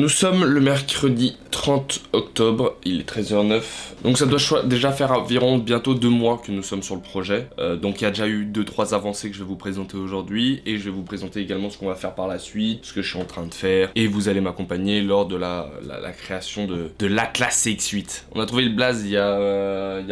Nous sommes le mercredi 30 octobre, il est 13h09. Donc ça doit déjà faire environ bientôt 2 mois que nous sommes sur le projet. Donc il y a déjà eu 2-3 avancées que je vais vous présenter aujourd'hui. Et je vais vous présenter également ce qu'on va faire par la suite, ce que je suis en train de faire. Et vous allez m'accompagner lors de la création de l'Atlas CX8. On a trouvé le blaze il y a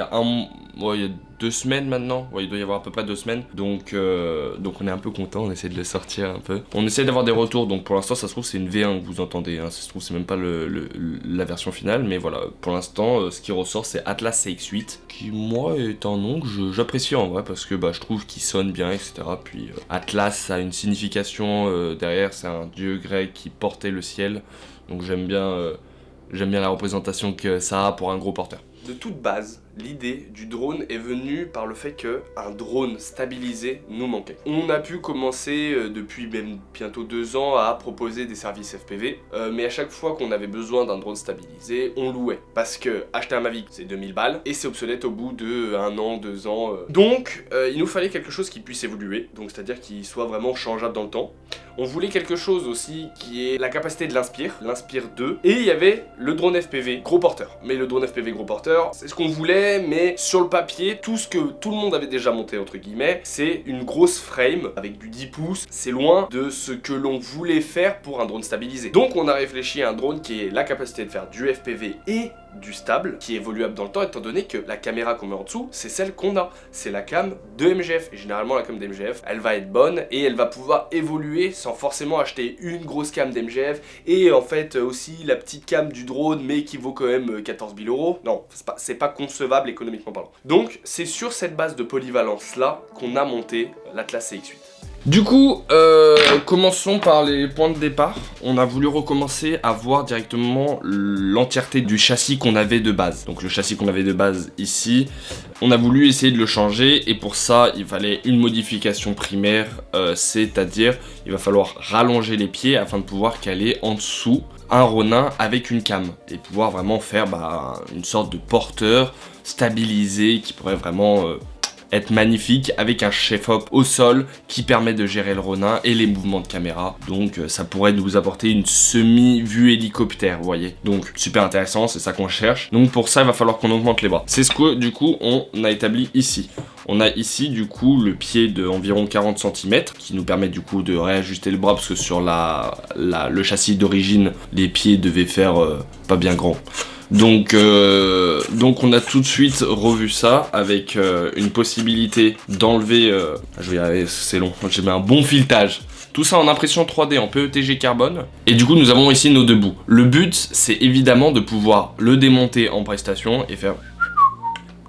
2 semaines maintenant, ouais, il doit y avoir à peu près 2 semaines, donc on est un peu content, on essaie de le sortir un peu. On essaie d'avoir des retours, donc pour l'instant ça se trouve c'est une V1 que vous entendez, hein. Ça se trouve c'est même pas la version finale, mais voilà, pour l'instant ce qui ressort c'est Atlas CX8, qui moi est un nom que j'apprécie en vrai, parce que je trouve qu'il sonne bien, etc. Puis Atlas ça a une signification derrière, c'est un dieu grec qui portait le ciel, donc j'aime bien la représentation que ça a pour un gros porteur. De toute base, l'idée du drone est venue par le fait qu'un drone stabilisé nous manquait. On a pu commencer depuis même bientôt 2 ans à proposer des services FPV, mais à chaque fois qu'on avait besoin d'un drone stabilisé, on louait. Parce que acheter un Mavic, c'est 2000 balles, et c'est obsolète au bout de 1 an, 2 ans. Donc, il nous fallait quelque chose qui puisse évoluer, donc c'est-à-dire qui soit vraiment changeable dans le temps. On voulait quelque chose aussi qui ait la capacité de l'Inspire 2, et il y avait le drone FPV gros porteur. Mais le drone FPV gros porteur, c'est ce qu'on voulait, mais sur le papier, tout ce que tout le monde avait déjà monté entre guillemets, c'est une grosse frame avec du 10 pouces, c'est loin de ce que l'on voulait faire pour un drone stabilisé. Donc on a réfléchi à un drone qui ait la capacité de faire du FPV et du stable, qui est évoluable dans le temps, étant donné que la caméra qu'on met en dessous, c'est celle qu'on a, c'est la cam de MGF, et généralement la cam d'MGF, elle va être bonne, et elle va pouvoir évoluer sans forcément acheter une grosse cam d'MGF, et en fait aussi la petite cam du drone, mais qui vaut quand même 14 000 €. Non, c'est pas concevable économiquement parlant. Donc c'est sur cette base de polyvalence là qu'on a monté l'Atlas CX8. Du coup, commençons par les points de départ. On a voulu recommencer à voir directement l'entièreté du châssis qu'on avait de base. Donc le châssis qu'on avait de base ici, on a voulu essayer de le changer, et pour ça il fallait une modification primaire, c'est-à-dire il va falloir rallonger les pieds afin de pouvoir caler en dessous un Ronin avec une cam et pouvoir vraiment faire une sorte de porteur stabilisé qui pourrait vraiment être magnifique, avec un chef-op au sol qui permet de gérer le Ronin et les mouvements de caméra. Donc ça pourrait nous apporter une semi-vue hélicoptère, vous voyez. Donc super intéressant, c'est ça qu'on cherche. Donc pour ça il va falloir qu'on augmente les bras. C'est ce que du coup on a établi ici. On a ici du coup le pied de environ 40 cm qui nous permet du coup de réajuster le bras, parce que sur le châssis d'origine les pieds devaient faire pas bien grand. Donc on a tout de suite revu ça avec une possibilité d'enlever, je vais y arriver, c'est long, j'ai mis un bon filetage. Tout ça en impression 3D en PETG carbone. Et du coup nous avons ici nos 2 bouts. Le but c'est évidemment de pouvoir le démonter en prestation et faire...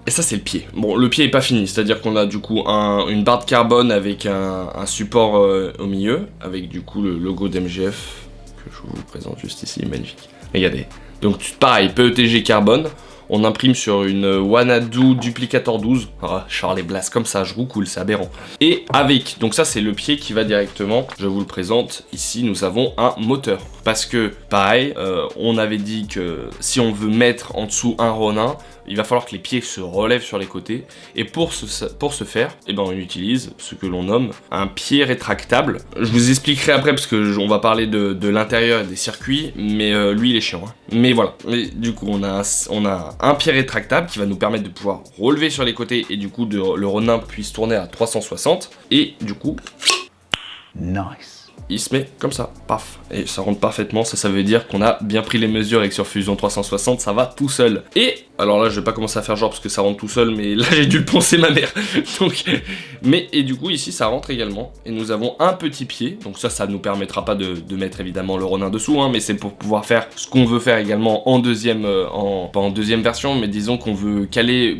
Et ça c'est le pied. Bon, le pied est pas fini, c'est-à-dire qu'on a du coup une barre de carbone avec un support au milieu, avec du coup le logo d'MGF, que je vous présente juste ici, magnifique. Regardez. Donc pareil, PETG carbone, on imprime sur une Wanadu Duplicator 12, Charles et Blas comme ça, je roucoule, c'est aberrant. Et avec, donc ça c'est le pied qui va directement, je vous le présente, ici nous avons un moteur. Parce que pareil, on avait dit que si on veut mettre en dessous un Ronin, il va falloir que les pieds se relèvent sur les côtés, et pour ce faire, on utilise ce que l'on nomme un pied rétractable. Je vous expliquerai après parce que on va parler de l'intérieur et des circuits, mais lui il est chiant, hein. Mais voilà, et du coup on a un pied rétractable qui va nous permettre de pouvoir relever sur les côtés, et du coup le Ronin puisse tourner à 360, et du coup... Nice. Il se met comme ça, paf, et ça rentre parfaitement, ça veut dire qu'on a bien pris les mesures et que sur Fusion 360 ça va tout seul. Et, alors là je vais pas commencer à faire genre parce que ça rentre tout seul, mais là j'ai dû le poncer ma mère, donc... et du coup ici ça rentre également, et nous avons un petit pied, donc ça nous permettra pas de mettre évidemment le Ronin dessous, hein, mais c'est pour pouvoir faire ce qu'on veut faire également en deuxième, pas en deuxième version, mais disons qu'on veut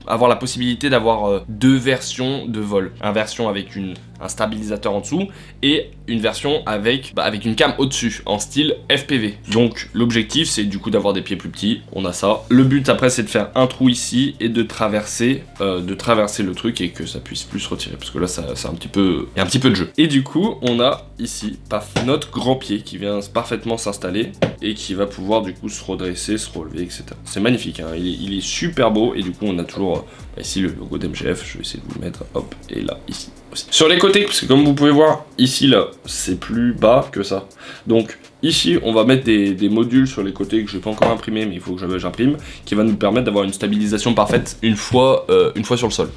avoir la possibilité d'avoir 2 versions de vol. Une version avec un stabilisateur en dessous, et une version avec une cam au-dessus, en style FPV. Donc l'objectif c'est du coup d'avoir des pieds plus petits, on a ça. Le but après c'est de faire un trou ici, et de traverser le truc, et que ça puisse plus se retirer, parce que là c'est un petit peu, il y a un petit peu de jeu. Et du coup on a ici, paf, notre grand pied qui vient parfaitement s'installer, et qui va pouvoir du coup se redresser, se relever, etc. C'est magnifique, hein. Il est super beau, et du coup on a toujours ici le logo d'MGF, je vais essayer de vous le mettre, hop, et là, ici. aussi. Sur les côtés, parce que comme vous pouvez voir, ici là, c'est plus bas que ça. Donc ici, on va mettre des modules sur les côtés que je n'ai pas encore imprimé, mais il faut que j'imprime, qui va nous permettre d'avoir une stabilisation parfaite une fois sur le sol.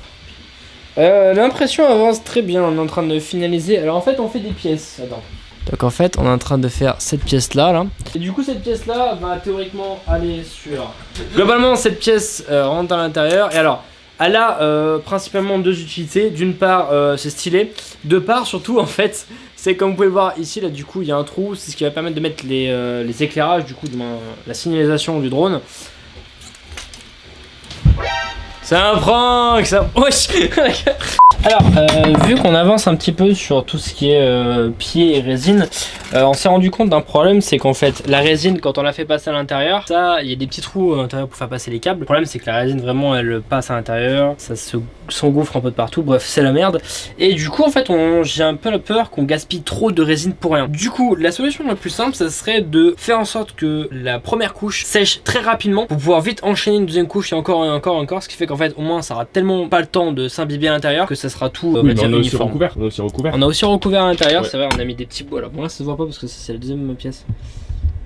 L'impression avance très bien, on est en train de finaliser. Alors en fait on fait des pièces. Attends. Donc en fait on est en train de faire cette pièce là. Et du coup cette pièce là va théoriquement aller sur... Globalement cette pièce rentre à l'intérieur. Et alors elle a principalement deux utilités. D'une part c'est stylé. De part surtout en fait c'est comme vous pouvez le voir ici là du coup il y a un trou. C'est ce qui va permettre de mettre les éclairages du coup la signalisation du drone. C'est un prank ça. Wesh. Alors, vu qu'on avance un petit peu sur tout ce qui est pied et résine, on s'est rendu compte d'un problème, c'est qu'en fait, la résine, quand on la fait passer à l'intérieur, ça, il y a des petits trous à l'intérieur pour faire passer les câbles. Le problème, c'est que la résine, vraiment, elle passe à l'intérieur, ça s'engouffre un peu de partout, bref, c'est la merde. Et du coup, en fait, j'ai un peu la peur qu'on gaspille trop de résine pour rien. Du coup, la solution la plus simple, ça serait de faire en sorte que la première couche sèche très rapidement pour pouvoir vite enchaîner une deuxième couche et encore, ce qui fait qu'en fait, au moins, ça aura tellement pas le temps de s'imbiber à l'intérieur que ça sera tout uniforme. On a aussi recouvert à l'intérieur, ouais. C'est vrai, on a mis des petits bouts. Alors bon là ça se voit pas parce que c'est la deuxième pièce.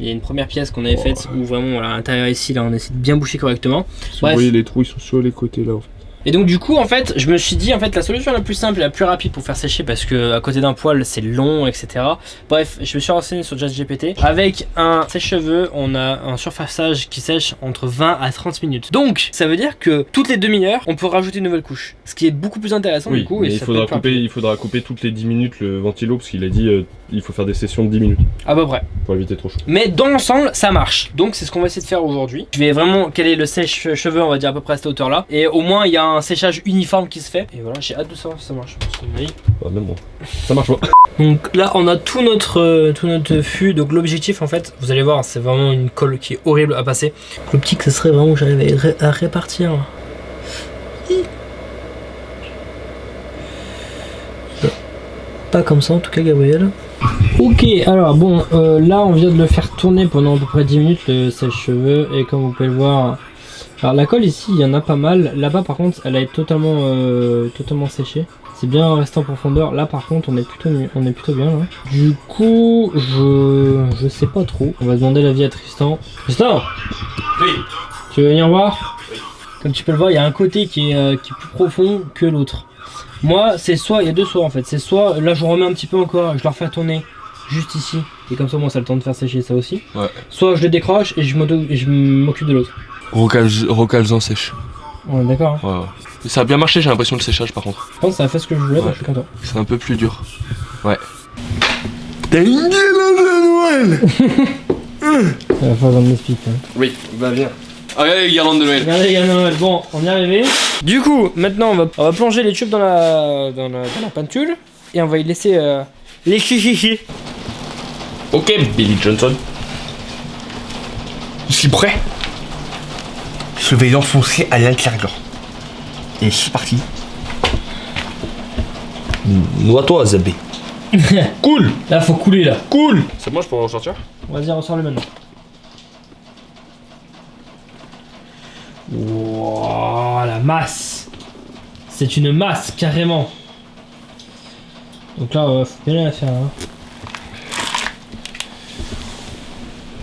Il y a une première pièce qu'on avait faite où vraiment voilà, à l'intérieur ici là on essaie de bien boucher correctement. Vous voyez les trous ils sont sur les côtés là en fait. Et donc du coup en fait je me suis dit en fait la solution la plus simple et la plus rapide pour faire sécher parce que à côté d'un poêle c'est long etc. Bref je me suis renseigné sur ChatGPT. Avec un sèche-cheveux on a un surfaçage qui sèche entre 20 à 30 minutes. Donc ça veut dire que toutes les demi-heures on peut rajouter une nouvelle couche. Ce qui est beaucoup plus intéressant du coup. Mais il faudra couper toutes les 10 minutes le ventilo parce qu'il a dit il faut faire des sessions de 10 minutes. À peu près. Pour éviter trop chaud. Mais dans l'ensemble ça marche. Donc c'est ce qu'on va essayer de faire aujourd'hui. Je vais vraiment caler le sèche-cheveux on va dire à peu près à cette hauteur là. Et au moins il y a un séchage uniforme qui se fait. Et voilà j'ai hâte de savoir si ça marche. Même moi. Ça marche pas. Donc là on a tout notre fût. Donc l'objectif en fait vous allez voir c'est vraiment une colle qui est horrible à passer. L'optique ce serait vraiment que j'arrive à répartir. Pas comme ça en tout cas Gabriel. Ok alors bon là on vient de le faire tourner pendant à peu près 10 minutes le sèche-cheveux et comme vous pouvez le voir. Alors la colle ici il y en a pas mal. Là-bas par contre elle a été totalement séchée. C'est bien resté en profondeur. Là par contre on est plutôt bien là. Du coup je sais pas trop. On va demander l'avis à Tristan. Tristan. Oui. Tu veux venir voir? Oui. Comme tu peux le voir il y a un côté qui est plus profond que l'autre. Moi c'est soit, il y a deux choix en fait. C'est soit là je remets un petit peu encore, je le refais tourner juste ici. Et comme ça moi ça a le temps de faire sécher ça aussi. Ouais. Soit je le décroche et je m'occupe de l'autre. Recalzant sèche. Ouais d'accord. Ouais. Ça a bien marché, j'ai l'impression le séchage par contre. Je pense que ça a fait ce que je voulais, donc je suis content. C'est un peu plus dur. Ouais. T'as une guirlande de Noël. Il va falloir qu'on m'explique. Hein. Oui, bah bien. Regardez les guirlandes de Noël. Regardez les guirlandes de Noël. Bon, on y est arrivé. Du coup, maintenant on va plonger les tubes dans la peinture et on va y laisser les chichichis. Ok, Billy Johnson. Je suis prêt. Je vais l'enfoncer à l'intérieur. Et c'est parti. Noie-toi, Zabé. Cool. Là, faut couler là. Cool. C'est bon, je peux en sortir? Vas-y, ressors-le maintenant. Wow, la masse. C'est une masse, carrément. Donc là, faut bien la faire. Hein.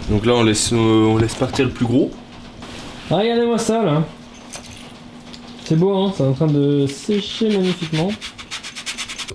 Donc là, on laisse partir le plus gros. Ah, regardez-moi ça là. C'est beau, hein, c'est en train de sécher magnifiquement.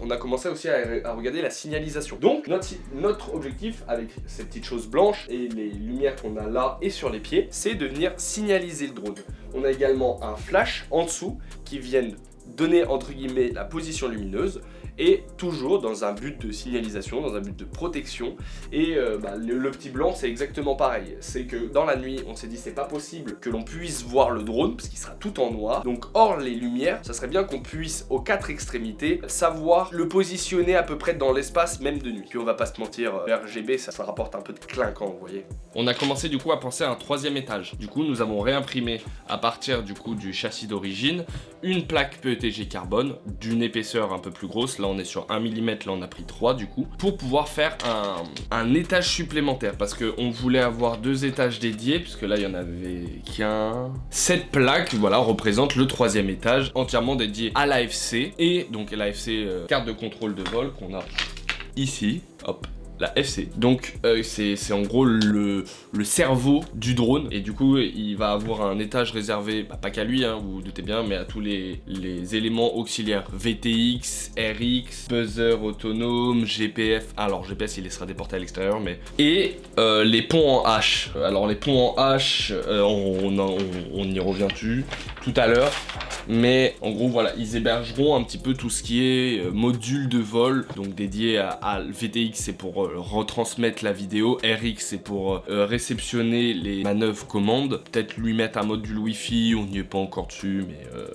On a commencé aussi à regarder la signalisation. Donc notre objectif avec ces petites choses blanches et les lumières qu'on a là et sur les pieds, c'est de venir signaliser le drone. On a également un flash en dessous qui viennent donner entre guillemets la position lumineuse et toujours dans un but de signalisation, dans un but de protection. Et le petit blanc c'est exactement pareil, c'est que dans la nuit on s'est dit c'est pas possible que l'on puisse voir le drone parce qu'il sera tout en noir, donc hors les lumières, ça serait bien qu'on puisse aux quatre extrémités savoir le positionner à peu près dans l'espace même de nuit. Puis on va pas se mentir, RGB ça rapporte un peu de clinquant, vous voyez. On a commencé du coup à penser à un troisième étage. Du coup nous avons réimprimé à partir du coup du châssis d'origine une plaque PET PETG carbone d'une épaisseur un peu plus grosse. Là on est sur 1 mm, là on a pris 3 du coup, pour pouvoir faire un étage supplémentaire, parce qu'on voulait avoir 2 étages dédiés, puisque là il y en avait qu'un. Cette plaque, voilà, représente le 3e étage, entièrement dédié à l'AFC, et donc l'AFC carte de contrôle de vol qu'on a ici, hop. La FC. Donc c'est en gros le cerveau du drone, et du coup il va avoir un étage réservé, bah, pas qu'à lui, hein, vous vous doutez bien, mais à tous les éléments auxiliaires, VTX, RX, buzzer autonome, GPF, alors GPS il sera déporté à l'extérieur, mais et les ponts en H. Alors les ponts en H, on y revient dessus tout à l'heure, mais en gros voilà, ils hébergeront un petit peu tout ce qui est module de vol, donc dédié à VTX, c'est pour retransmettre la vidéo, RX c'est pour réceptionner les manœuvres commandes, peut-être lui mettre un module Wi-Fi, on n'y est pas encore dessus,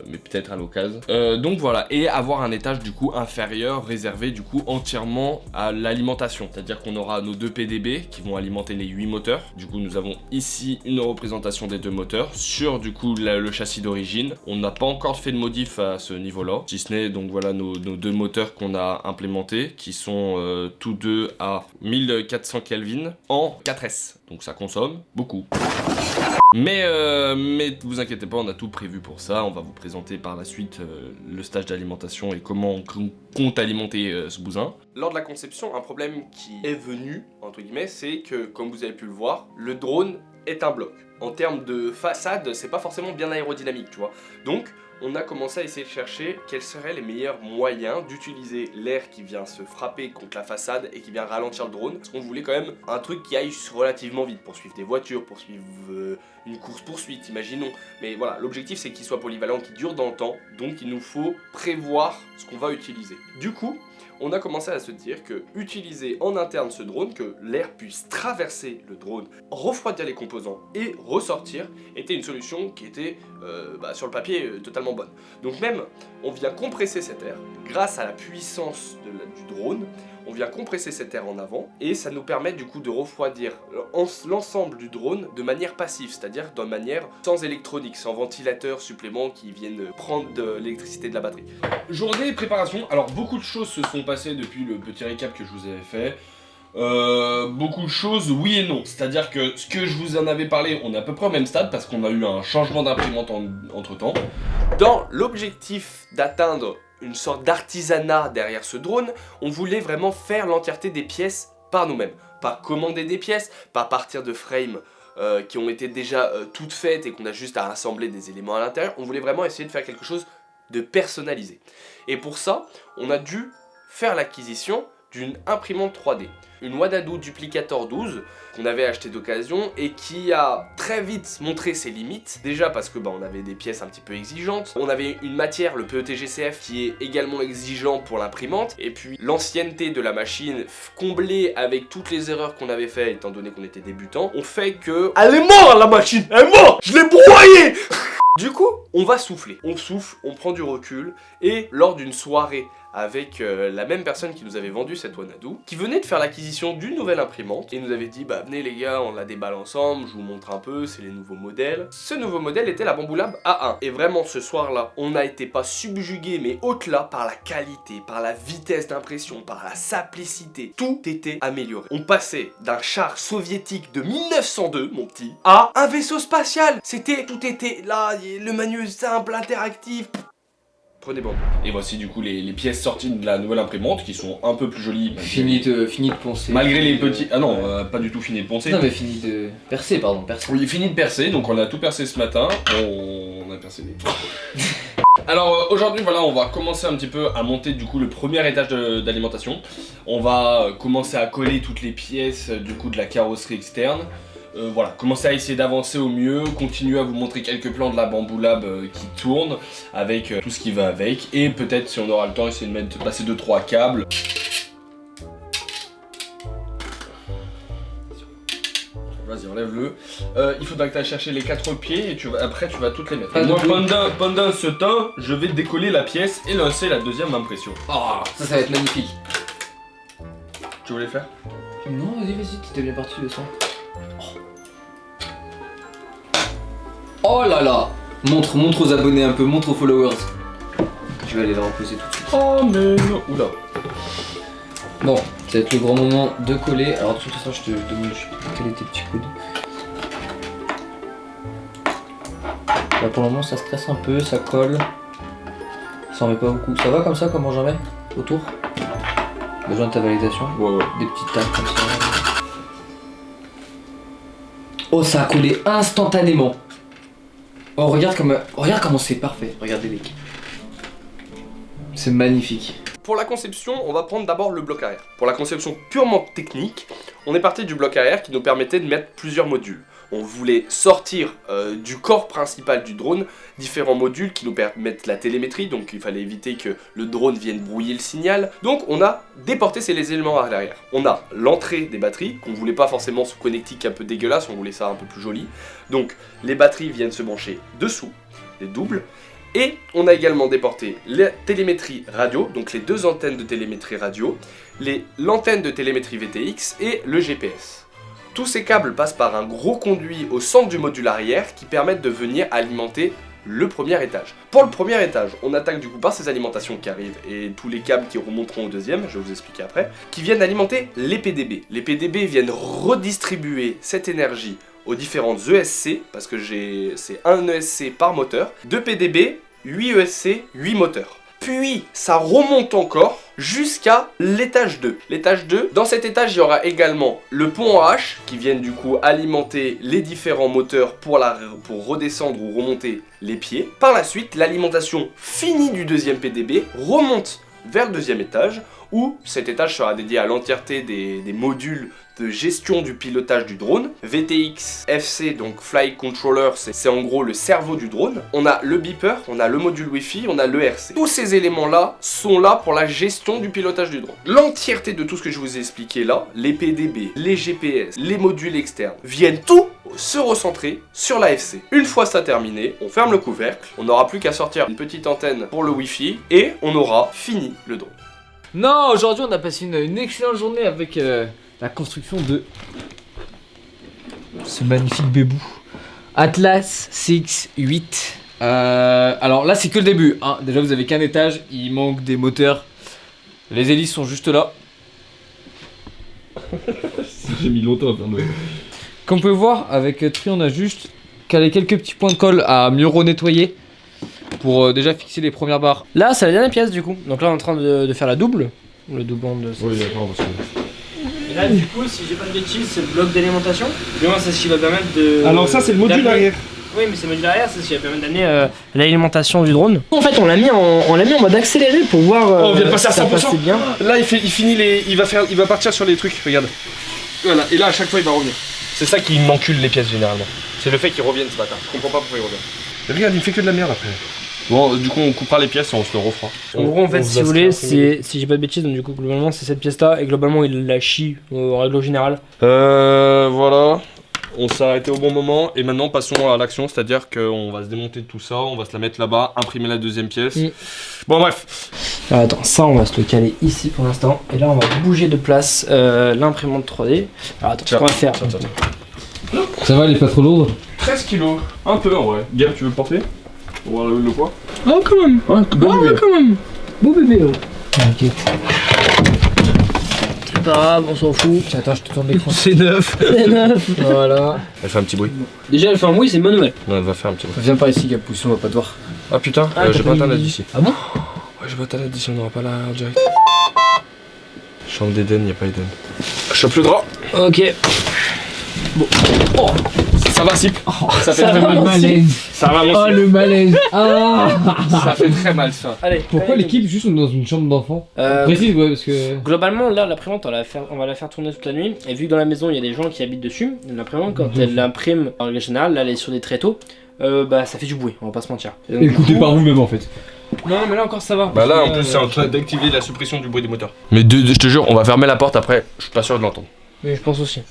mais peut-être à l'occasion. Donc voilà, et avoir un étage du coup inférieur réservé du coup entièrement à l'alimentation, c'est-à-dire qu'on aura nos 2 PDB qui vont alimenter les 8 moteurs. Du coup nous avons ici une représentation des 2 moteurs sur du coup le châssis d'origine. On n'a pas encore fait de modif à ce niveau-là, si ce n'est donc voilà nos 2 moteurs qu'on a implémentés, qui sont tous deux à 1400 Kelvin en 4S, donc ça consomme beaucoup. Mais vous inquiétez pas, on a tout prévu pour ça. On va vous présenter par la suite le stage d'alimentation et comment on compte alimenter ce bousin. Lors de la conception, un problème qui est venu, entre guillemets, c'est que, comme vous avez pu le voir, le drone est un bloc. En termes de façade, c'est pas forcément bien aérodynamique, tu vois. Donc, on a commencé à essayer de chercher quels seraient les meilleurs moyens d'utiliser l'air qui vient se frapper contre la façade et qui vient ralentir le drone. Parce qu'on voulait quand même un truc qui aille relativement vite, pour suivre des voitures, pour suivre une course-poursuite, imaginons. Mais voilà, l'objectif c'est qu'il soit polyvalent, qu'il dure dans le temps, donc il nous faut prévoir ce qu'on va utiliser. Du coup, on a commencé à se dire que utiliser en interne ce drone, que l'air puisse traverser le drone, refroidir les composants et ressortir, était une solution qui était sur le papier totalement bonne. Donc même, on vient compresser cet air, grâce à la puissance du drone, on vient compresser cet air en avant, et ça nous permet du coup de refroidir l'ensemble du drone de manière passive, c'est-à-dire de manière sans électronique, sans ventilateur supplément qui viennent prendre de l'électricité de la batterie. Journée de préparation, alors beaucoup de choses se sont passées depuis le petit récap que je vous avais fait. Beaucoup de choses, oui et non. C'est-à-dire que ce que je vous en avais parlé, on est à peu près au même stade parce qu'on a eu un changement d'imprimante entre temps. Dans l'objectif d'atteindre une sorte d'artisanat derrière ce drone, on voulait vraiment faire l'entièreté des pièces par nous-mêmes. Pas commander des pièces, pas partir de frames qui ont été déjà toutes faites et qu'on a juste à assembler des éléments à l'intérieur. On voulait vraiment essayer de faire quelque chose de personnalisé. Et pour ça, on a dû faire l'acquisition d'une imprimante 3D. Une Wadadoo Duplicator 12 qu'on avait acheté d'occasion et qui a très vite montré ses limites. Déjà parce que on avait des pièces un petit peu exigeantes, on avait une matière, le PETG-CF, qui est également exigeant pour l'imprimante, et puis l'ancienneté de la machine comblée avec toutes les erreurs qu'on avait fait étant donné qu'on était débutant, ont fait que... Elle est morte la machine, elle est morte, je l'ai broyée. Du coup, on va souffler, on souffle, on prend du recul, et lors d'une soirée avec la même personne qui nous avait vendu cette Wadadoo, qui venait de faire l'acquisition d'une nouvelle imprimante, et nous avait dit venez les gars, on la déballe ensemble, je vous montre un peu, c'est les nouveaux modèles. Ce nouveau modèle était la Bamboulab A1, et vraiment ce soir-là, on n'a été pas subjugué mais au-delà par la qualité, par la vitesse d'impression, par la simplicité, tout était amélioré. On passait d'un char soviétique de 1902, mon petit, à un vaisseau spatial. Tout était là, le menu simple, interactif. Prenez bon. Et voici du coup les pièces sorties de la nouvelle imprimante qui sont un peu plus jolies. Fini de poncer. Malgré les petits... Ah non, pas du tout fini de poncer. Non mais fini de percer, pardon, percer. Oui, fini de percer, donc on a tout percé ce matin. On a percé des trucs. Alors aujourd'hui voilà, on va commencer un petit peu à monter du coup le premier étage d'alimentation. On va commencer à coller toutes les pièces du coup de la carrosserie externe. Voilà, commencer à essayer d'avancer au mieux, continuer à vous montrer quelques plans de la Bamboulab qui tourne avec tout ce qui va avec, et peut-être si on aura le temps essayer de passer 2-3 câbles. Vas-y, enlève-le. Il faudra que tu ailles chercher les 4 pieds et après tu vas toutes les mettre. Et moi, pendant ce temps, je vais décoller la pièce et lancer la deuxième impression. Oh, ça va être magnifique. Tu voulais faire? Non, vas-y, t'étais bien parti le son. Oh là là. Montre aux abonnés un peu, montre aux followers. Je vais aller le reposer tout de suite. Oh mais non. Oula. Bon, ça va être le grand moment de coller. Alors de toute façon, je te demande juste quel est tes petits coudes. Là pour le moment, ça stresse un peu, ça colle. Ça en met pas beaucoup. Ça va comme ça, comment j'en mets autour? Besoin de ta validation. Ouais. Des petites tapes comme ça. Oh, ça a collé instantanément. Oh, regarde comment c'est parfait. Regardez les. C'est magnifique. Pour la conception, on va prendre d'abord le bloc arrière. Pour la conception purement technique, on est parti du bloc arrière qui nous permettait de mettre plusieurs modules. On voulait sortir du corps principal du drone différents modules qui nous permettent la télémétrie, donc il fallait éviter que le drone vienne brouiller le signal. Donc on a déporté ces éléments à l'arrière. On a l'entrée des batteries, qu'on voulait pas forcément sous connectique un peu dégueulasse, on voulait ça un peu plus joli. Donc les batteries viennent se brancher dessous, les doubles. Et on a également déporté la télémétrie radio, donc les deux antennes de télémétrie radio, l'antenne de télémétrie VTX et le GPS. Tous ces câbles passent par un gros conduit au centre du module arrière qui permettent de venir alimenter le premier étage. Pour le premier étage, on attaque du coup par ces alimentations qui arrivent et tous les câbles qui remonteront au deuxième, je vais vous expliquer après, qui viennent alimenter les PDB. Les PDB viennent redistribuer cette énergie aux différentes ESC, parce que c'est un ESC par moteur, 2 PDB, 8 ESC, 8 moteurs. Puis ça remonte encore jusqu'à l'étage 2. L'étage 2, dans cet étage, il y aura également le pont en H qui viennent du coup alimenter les différents moteurs pour redescendre ou remonter les pieds. Par la suite, l'alimentation finie du deuxième PDB remonte vers le deuxième étage où cet étage sera dédié à l'entièreté des modules de gestion du pilotage du drone. VTX FC, donc Flight Controller, c'est en gros le cerveau du drone. On a le beeper, on a le module Wi-Fi, on a le RC. Tous ces éléments-là sont là pour la gestion du pilotage du drone. L'entièreté de tout ce que je vous ai expliqué là, les PDB, les GPS, les modules externes, viennent tout se recentrer sur la FC. Une fois ça terminé, on ferme le couvercle, on n'aura plus qu'à sortir une petite antenne pour le Wi-Fi et on aura fini le drone. Non, aujourd'hui on a passé une excellente journée avec la construction de ce magnifique bébou Atlas CX8. Alors là c'est que le début, hein. Déjà vous avez qu'un étage, il manque des moteurs. Les hélices sont juste là. J'ai mis longtemps à faire Noël. Comme vous pouvez voir, avec Tri on a juste calé quelques petits points de colle à mieux renettoyer pour déjà fixer les premières barres. Là, c'est la dernière pièce du coup. Donc là, on est en train de faire la double. Le doublon de. Oui, d'accord, parce que. Et là, du coup, si j'ai pas de bêtises, c'est le bloc d'alimentation. Du moins, c'est ce qui va permettre de. Alors, ça, c'est le module arrière. Oui, mais c'est le module arrière, c'est ce qui va permettre d'amener l'alimentation du drone. En fait, on l'a mis en mode accéléré pour voir. On vient de passer à 100%. Ça passait bien. Là, il va partir sur les trucs, regarde. Voilà, et là, à chaque fois, il va revenir. C'est ça qui m'encule les pièces généralement. C'est le fait qu'il revienne ce matin. Je comprends pas pourquoi il revient. Regarde, il fait que de la merde après. Bon, du coup, on coupera les pièces et on se le refera. En gros, en fait, si vous voulez, si j'ai pas de bêtises, donc du coup, globalement, c'est cette pièce-là, et globalement, il la chie en règle générale. Voilà. On s'est arrêté au bon moment et maintenant passons à l'action, c'est-à-dire qu'on va se démonter tout ça, on va se la mettre là-bas, imprimer la deuxième pièce. Bon bref. Alors, attends, ça on va se le caler ici pour l'instant, et là on va bouger de place l'imprimante 3D. Alors attends, ce qu'on va faire. Ça va, elle est pas trop lourde? 13 kilos, un peu en vrai. Gab, tu veux le porter? On va le quoi? Oh quand même. Ouais, Quand même. Beau bébé. Oh. T'inquiète. C'est pas grave, on s'en fout. Attends, je te tourne l'écran. C'est neuf. C'est neuf. Voilà. Elle fait un petit bruit. Déjà elle fait un bruit, c'est une bonne nouvelle. Non, elle va faire un petit bruit. Viens par ici, Gab, on va pas te voir. Ah putain, j'ai pas internet d'ici. Ah bon? Ouais, j'ai pas internet d'ici, on aura pas la en direct. Chambre d'Eden, y'a pas Eden. Chope le drap. Ok. Bon. Oh. Ça va, Sip. Ça fait Ça très va, mal. malaise. Ça va, mon Oh Sip. le malaise. Ah. Ça fait très mal ça. Allez. Pourquoi allez, l'équipe juste dans une chambre d'enfant? Euh, Précise, ouais, parce que. Globalement, là, l'imprimante, on va la faire tourner toute la nuit. Et vu que dans la maison, il y a des gens qui habitent dessus, l'imprimante, quand elle l'imprime, en règle générale, là, elle est sur des tréteaux, bah ça fait du bruit, on va pas se mentir. Et donc, Écoutez du coup- par vous-même en fait. Non, mais là encore ça va. Bah là, en plus, c'est en train d'activer la suppression du bruit des moteurs. Mais je te jure, on va fermer la porte après, je suis pas sûr de l'entendre. Mais je pense aussi.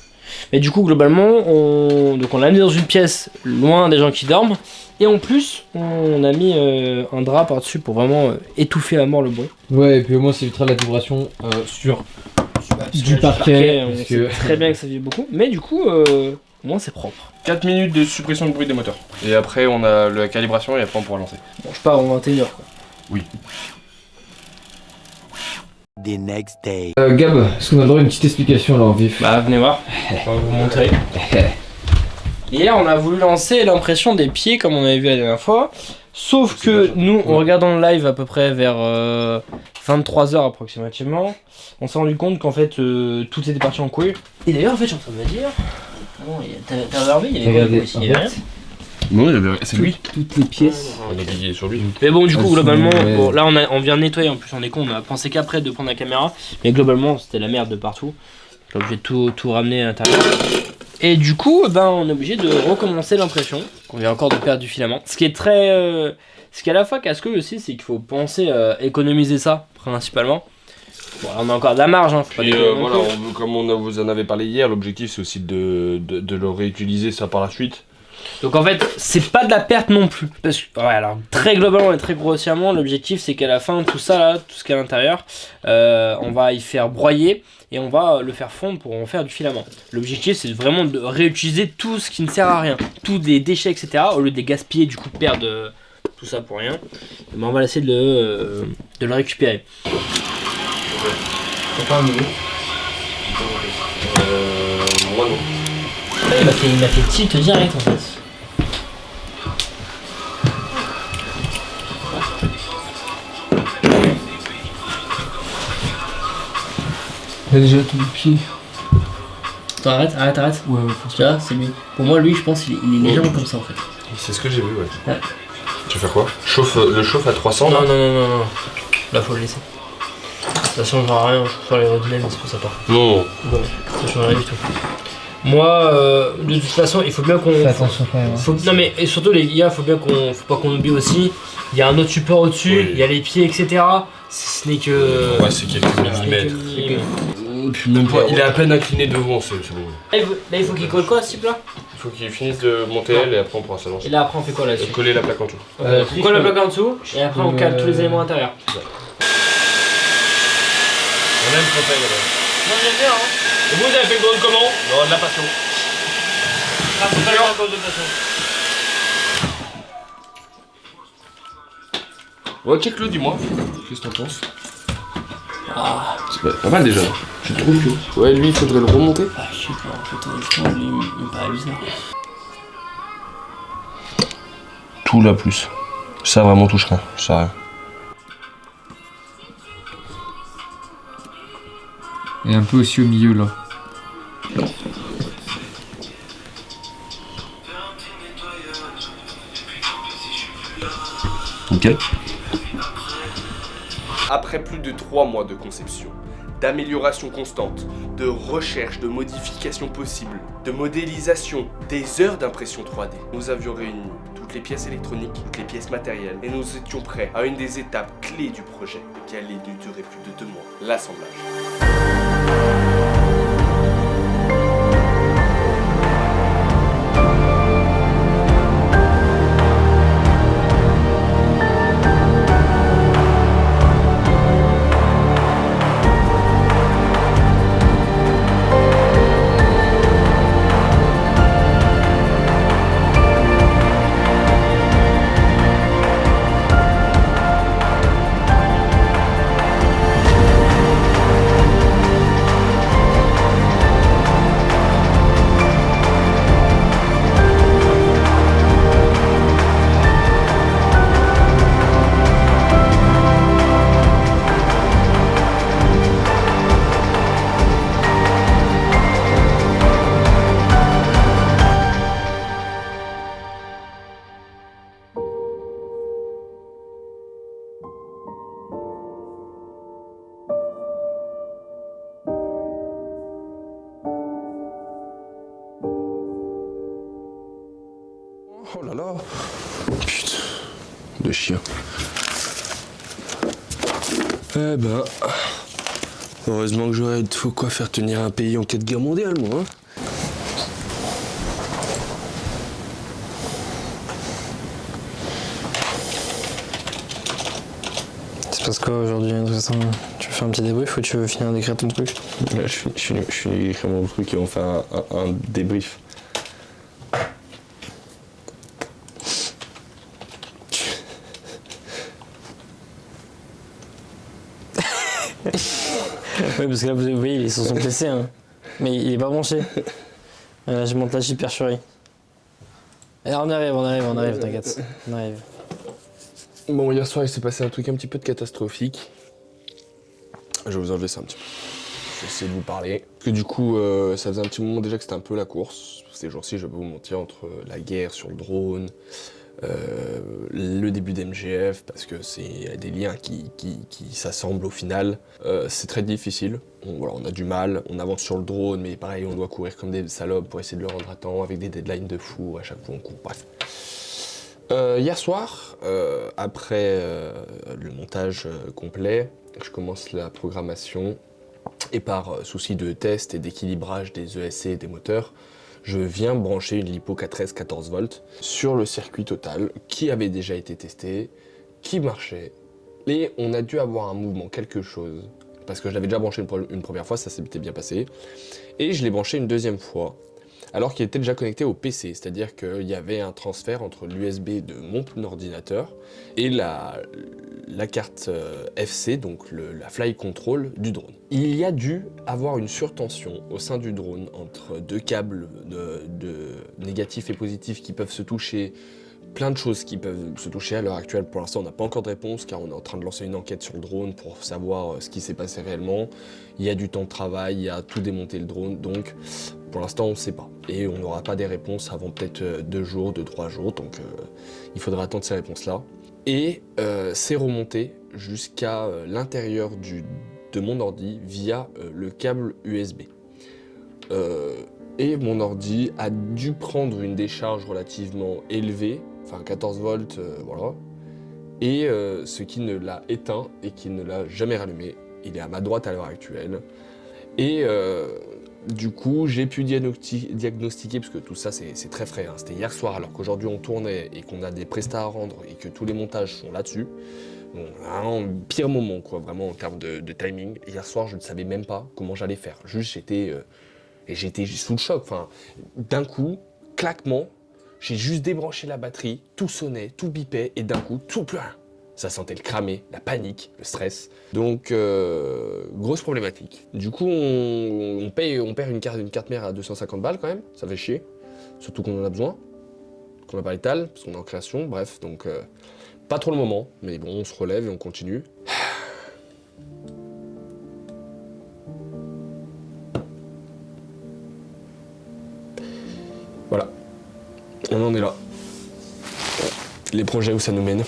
Mais du coup, globalement, on l'a mis dans une pièce loin des gens qui dorment. Et en plus, on a mis un drap par-dessus pour vraiment étouffer à mort le bruit. Ouais, et puis au moins ça évitera la vibration sur du parquet. On Parce sait que. très bien que ça vibre beaucoup. Mais du coup, au moins c'est propre. 4 minutes de suppression du bruit des moteurs. Et après, on a la calibration et après, on pourra lancer. Bon, je pars en 21h quoi. The next day. Gab, est-ce qu'on a le droit à une petite explication là en vif? Bah venez voir, on va vous montrer. Hier on a voulu lancer l'impression des pieds comme on avait vu la dernière fois. Sauf que nous, en regardant le live à peu près vers 23h approximativement, on s'est rendu compte qu'en fait tout était parti en couille. Et d'ailleurs en fait je suis en train de me dire... Bon, t'as regardé, il y avait quoi ici, il y avait rien. Non, c'est lui. Toutes les pièces. On est guidé sur lui. Mais bon, du coup, Elles globalement, sont, ouais. bon, là on vient de nettoyer, en plus on est con, on a pensé qu'après de prendre la caméra, mais globalement c'était la merde de partout. J'ai obligé de tout ramener à l'intérieur. Et du coup, ben, on est obligé de recommencer l'impression, qu'on vient encore de perdre du filament. Ce qui est très. Ce qui est à la fois casse-couille aussi, c'est qu'il faut penser économiser ça, principalement. Bon, on a encore de la marge, hein, faut pas Et déconner non voilà, plus. comme vous en avez parlé hier, l'objectif c'est aussi de le réutiliser ça par la suite. Donc en fait, c'est pas de la perte non plus. Parce que, ouais, alors très globalement et très grossièrement, l'objectif c'est qu'à la fin, tout ça là, tout ce qu'il y a à l'intérieur, on va y faire broyer et on va le faire fondre pour en faire du filament. L'objectif c'est vraiment de réutiliser tout ce qui ne sert à rien, tous les déchets, etc. Au lieu de les gaspiller, du coup, perdre tout ça pour rien. Et ben, on va essayer de le récupérer. T'as pas un nouveau Moi non. Il m'a fait tilt direct en fait. Il y a déjà tous les pieds. Attends, arrête. Ouais, Tu vois, c'est lui. Pour moi, lui, je pense qu'il est légèrement comme ça en fait. C'est ce que j'ai vu, ouais. Ouais. Tu veux faire quoi? Le chauffe à 300 là? Non. Là, faut le laisser. Ça changera rien, je peux faire les redinets, mais c'est pas sympa. Non. Bon, ça change rien du tout. Moi, de toute façon, il faut bien qu'on. Fais attention quand même. Non, mais et surtout, les gars, faut pas qu'on oublie aussi. Il y a un autre support au-dessus, Oui. il y a les pieds, etc. Ce n'est que. Ouais, c'est quelques ce n'est que millimètres. millimètres. Même pas, il est à peine incliné devant, c'est bon. Là, il faut qu'il colle quoi, ce type-là? Il faut qu'il finisse de monter elle et après on pourra s'avancer. Et là, après, on fait quoi là-dessus? Coller la plaque en tout. On colle la plaque en dessous, et après, on cale tous les éléments intérieurs. On aime quand Moi, j'aime bien, hein. Et vous avez fait le drone comment? Non, de la passion. Ah, faut pas le faire à cause de façon. Ouais, check-le, dis-moi. Qu'est-ce que t'en penses? C'est pas mal déjà. Je trouve que. Ouais, lui, il faudrait le remonter. Ah, je sais pas, en fait, honnêtement, lui, il me paraît bizarre. Tout là plus. Ça vraiment touche rien. Ça rien. Et un peu aussi au milieu là. Nickel. Après plus de 3 mois de conception, d'amélioration constante, de recherche de modifications possibles, de modélisation, des heures d'impression 3D, nous avions réuni toutes les pièces électroniques, toutes les pièces matérielles, et nous étions prêts à une des étapes clés du projet, qui allait durer plus de 2 mois, l'assemblage. Oh là là. Putain. De chien. Eh ben. Heureusement que j'aurais de quoi faire tenir un pays en cas de guerre mondiale, moi. Hein. C'est parce qu'aujourd'hui, de toute façon, tu veux faire un petit débrief ou tu veux finir d'écrire ton truc? Ouais, je suis écrire mon truc et on fait un débrief. Ouais, parce que là, vous voyez, il est sur son PC, hein. Mais il est pas branché. Là, je monte la supercherie. Alors, on arrive, t'inquiète. On arrive. Bon, hier soir, il s'est passé un truc un petit peu catastrophique. Je vais vous enlever ça un petit peu. Je vais essayer de vous parler. Parce que du coup, ça faisait un petit moment déjà que c'était un peu la course. Ces jours-ci, je vais pas vous mentir, entre la guerre sur le drone, le début d'MGF, parce que c'est des liens qui s'assemblent au final. C'est très difficile. Voilà, on a du mal, on avance sur le drone, mais pareil, on doit courir comme des salopes pour essayer de le rendre à temps, avec des deadlines de fou, à chaque fois on court, bref. Hier soir, après le montage complet, je commence la programmation et par souci de test et d'équilibrage des ESC et des moteurs, je viens brancher une LiPo 4S 14 volts sur le circuit total qui avait déjà été testé, qui marchait, et on a dû avoir un mouvement, quelque chose, parce que je l'avais déjà branché une première fois, ça s'était bien passé, et je l'ai branché une deuxième fois, alors qu'il était déjà connecté au PC, c'est-à-dire qu'il y avait un transfert entre l'USB de mon ordinateur et la carte FC, donc la flight control du drone. Il y a dû avoir une surtension au sein du drone entre deux câbles de négatifs et positifs qui peuvent se toucher, plein de choses qui peuvent se toucher à l'heure actuelle. Pour l'instant, on n'a pas encore de réponse car on est en train de lancer une enquête sur le drone pour savoir ce qui s'est passé réellement. Il y a du temps de travail, il y a tout démonté le drone, donc pour l'instant on ne sait pas. Et on n'aura pas des réponses avant peut-être 2 jours, 2-3 jours, donc il faudra attendre ces réponses-là. Et c'est remonté jusqu'à l'intérieur de mon ordi via le câble USB. Et mon ordi a dû prendre une décharge relativement élevée, enfin 14 volts, voilà. Et ce qui ne l'a éteint et qui ne l'a jamais rallumé. Il est à ma droite à l'heure actuelle. Et du coup, j'ai pu diagnostiquer, parce que tout ça c'est très frais, hein. C'était hier soir alors qu'aujourd'hui on tournait et qu'on a des prestats à rendre et que tous les montages sont là-dessus. Bon, vraiment pire moment quoi, vraiment en termes de timing. Hier soir je ne savais même pas comment j'allais faire. Juste j'étais sous le choc, enfin d'un coup, claquement, j'ai juste débranché la batterie, tout sonnait, tout bipait et d'un coup, tout plein. Ça sentait le cramé, la panique, le stress. Donc, grosse problématique. Du coup, on perd une carte mère à 250 balles quand même, ça fait chier. Surtout qu'on en a besoin, qu'on n'a pas l'étal, parce qu'on est en création, bref. Donc, pas trop le moment, mais bon, on se relève et on continue. Voilà, on en est là. Les projets où ça nous mène.